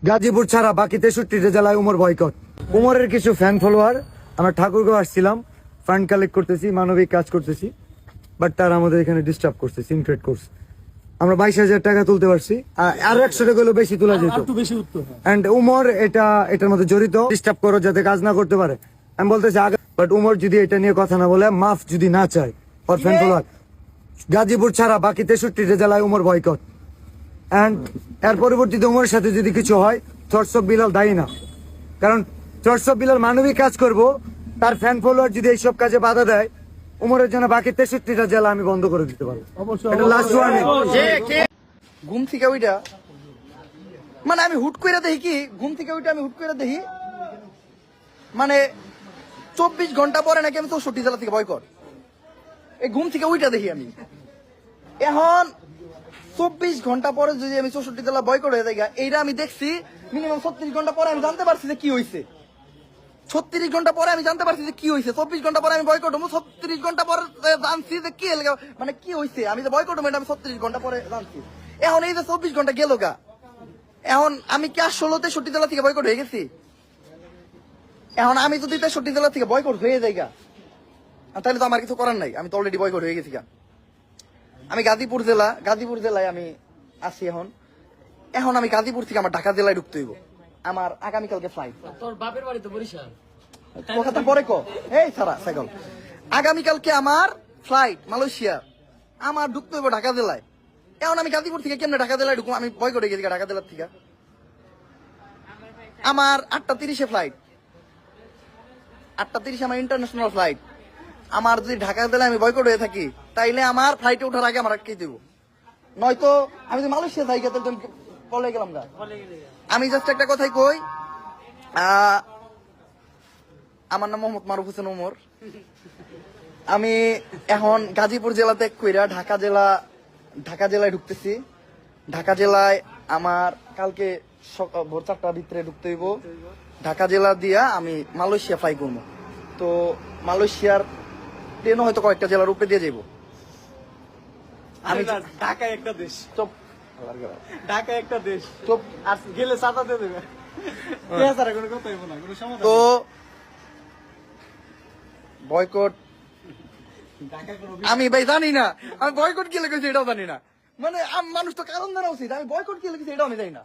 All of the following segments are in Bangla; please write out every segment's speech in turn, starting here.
গাজীপুর ছাড়া বাকি 63টা জেলায় উমর বয়কট। উমরের কিছু ফ্যান ফলোয়ার আমরা ঠাকুরগাঁও আসছিলাম, ফান্ড কালেক্ট করতেছি, মানবিক কাজ করতেছি, বাট তারা আমাদের এখানে ডিস্টার্ব করছে, সিনক্রেট করছে। আমরা 22,000 টাকা তুলতে পারছি, আর 100 টাকা হলো বেশি তোলা যেত। এন্ড উমর এটার মধ্যে জড়িত, ডিস্টার্ব করো যাতে কাজ না করতে পারে। আমি বলতেছি বাট উমর যদি এটা নিয়ে কথা না বলে, মাফ যদি না চায় ওর ফ্যান ফলোয়ার, গাজীপুর ছাড়া বাকি 63টা জেলায় উমর বয়কট। এন্ড এর পরবর্তীতে উমরের সাথে যদি কিছু হয়, থটস অফ বিলাল দায়ী না, কারণ থটস অফ বিলাল মানবিক কাজ করব, তার ফ্যান ফলোয়ার যদি এইসব কাজে বাধা দেয়, উমরের জন্য বাকি 63টা জেলা আমি বন্ধ করে দিতে পারবো। এটা লাস্ট ওয়ার্নিং। ঘুম থেকে ওইটা মানে আমি হুট করে দেখি কি, ঘুম থেকে ওইটা আমি হুট করে দেখি মানে 24 ঘন্টা পরে নাকি আমি 64 জেলা থেকে বয়কট। এই ঘুম থেকে ওইটা দেখি আমি। এখন 24 ঘন্টা পরে যদি আমি 64 জেলা বয়কট হয়ে যাই, এইটা আমি দেখছি মিনিমাম 36 ঘন্টা পরে আমি জানতে পারছি যে কি হয়েছে। 36 ঘন্টা পরে আমি জানতে পারছি যে কি হয়েছে। 24 ঘন্টা পরে আমি বয়কট হবো, 36 ঘন্টা পরে জানছি যে কি মানে কি হয়েছে। আমি যে বয়কট হবো এটা আমি 36 ঘন্টা পরে জানছি। এখন এই যে 24 ঘন্টা গেল গা, এখন আমি কি আর 63 জেলা থেকে বয়কট হয়ে গেছি? এখন আমি যদি 63 জেলা থেকে বয়কট হয়ে যাই গা, তাহলে তো আমার কিছু করার নাই, আমি তো অলরেডি বয়কট হয়ে গেছি গা। আমি গাজীপুর জেলায় আমি আছি এখন। এখন আমি গাজীপুর থেকে আমার ঢাকা জেলায় ঢুকতে হইব। আমার আগামীকালকে ফ্লাইট। তোর বাপের বাড়ি তো বরিশাল। কথা পরে ক, এই সারা সাইকেল। আগামীকালকে আমার ফ্লাইট মালয়েশিয়া, আমার ঢুকতে হইব ঢাকা জেলায়। এখন আমি গাজীপুর থেকে কেমনে ঢাকা জেলায় ঢুকবো? আমি বয়কট হয়ে গেছি ঢাকা জেলার থেকে। আমার 8:30 ফ্লাইট, 8:30 আমার ইন্টারন্যাশনাল ফ্লাইট। আমার যদি ঢাকা জেলায় আমি বয়কট হয়ে থাকি, তাইলে আমার ফ্লাইটে ওঠার আগে আমার আটকে দেবো। নয়তো আমি যদি মালয়েশিয়া যাই গা, তাহলে পলে গেলাম গা। আমি জাস্ট একটা কথাই কই, আমার নাম মোহাম্মদ মারুফ হোসেন ওমর। আমি এখন গাজীপুর জেলা ত্যাগ কইরা ঢাকা জেলায় ঢুকতেছি। ঢাকা জেলায় আমার কালকে ভোর 4টার ভিতরে ঢুকতে হইব। ঢাকা জেলা দিয়া আমি মালয়েশিয়া ফ্লাই করবো। তো মালয়েশিয়ার ট্রেনও হয়তো কয়েকটা জেলার উপরে দিয়ে যাবো। আমি ঢাকা একটা দেশ, চুপ ঢাকা একটা দেশ, চুপ। আর গেলে চাঁদা দিয়ে দেবে। ছাড়া কোনো কথা হইব না, কোনো সমাধান। তো বয়কট ঢাকা কোনো আমি ভাই জানি না, আমি বয়কট কি লেগেছি এটাও জানি না। মানে মানুষ তো কারণ জানা উচিত, আমি বয়কট কি লেগেছি এটাও আমি জানি না।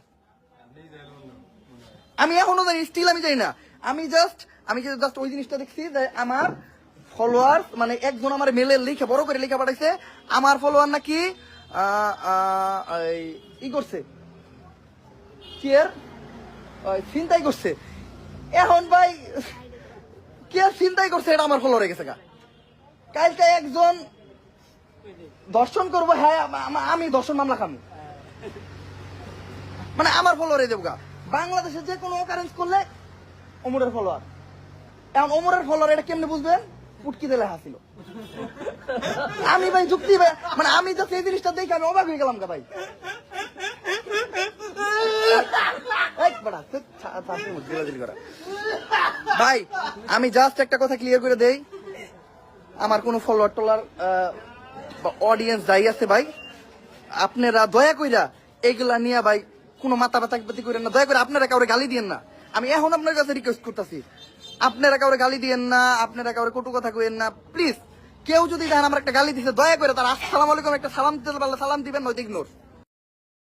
আমি এখনো জানি, স্টিল আমি জানি না। আমি জাস্ট ওই জিনিসটা দেখছি যে আমার ফলোয়ার মানে একজন আমার মেলের লিখে বড় করে লিখে পাঠাইছে, আমার ফলোয়ার নাকি ই করছে, কি এর চিন্তাই করছে। এখন ভাই কি আর চিন্তাই করছে, এটা আমার ফলোয়ার গেছে গা। কালকে একজন দর্শন করবো, হ্যাঁ আমি দর্শন মামলা খামি, মানে আমার ফলোয়ারে দেবো গা। বাংলাদেশে যে কোনো অকারেন্স করলে ওমরের ফলোয়ার। এখন ওমরের ফলোয়ার এটা কেমনে বুঝবেন? পুটকি দিলে হাসিল। আমি ভাই যুক্তি মানে আমি তো সেই জিনিসটা দেখে আমি অবাক হয়ে গেলাম গা ভাই। ভাই আমি জাস্ট একটা কথা ক্লিয়ার করে দেই, আমার কোনো ফলোয়ার টলার অডিয়েন্স যাই আছে ভাই, আপনারা দয়া কইরা এগুলা নিয়ে ভাই কোনো মাথা ব্যথা করেন না। দয়া করে আপনারা কাউরে গালি দিয়েন না। আমি এখন আপনার কাছে রিকোয়েস্ট করতেছি, আপনারা কাউরে গালি দিয়েন না, আপনারা কাউরে কটু কথা কইেন না প্লিজ। কেউ যদি দেখেন আমার একটা গালি দিচ্ছে, দয়া করে তার আসসালামু আলাইকুম একটা সালাম দিতে পারলে সালাম দিবেন, নয়তো ইগনোর।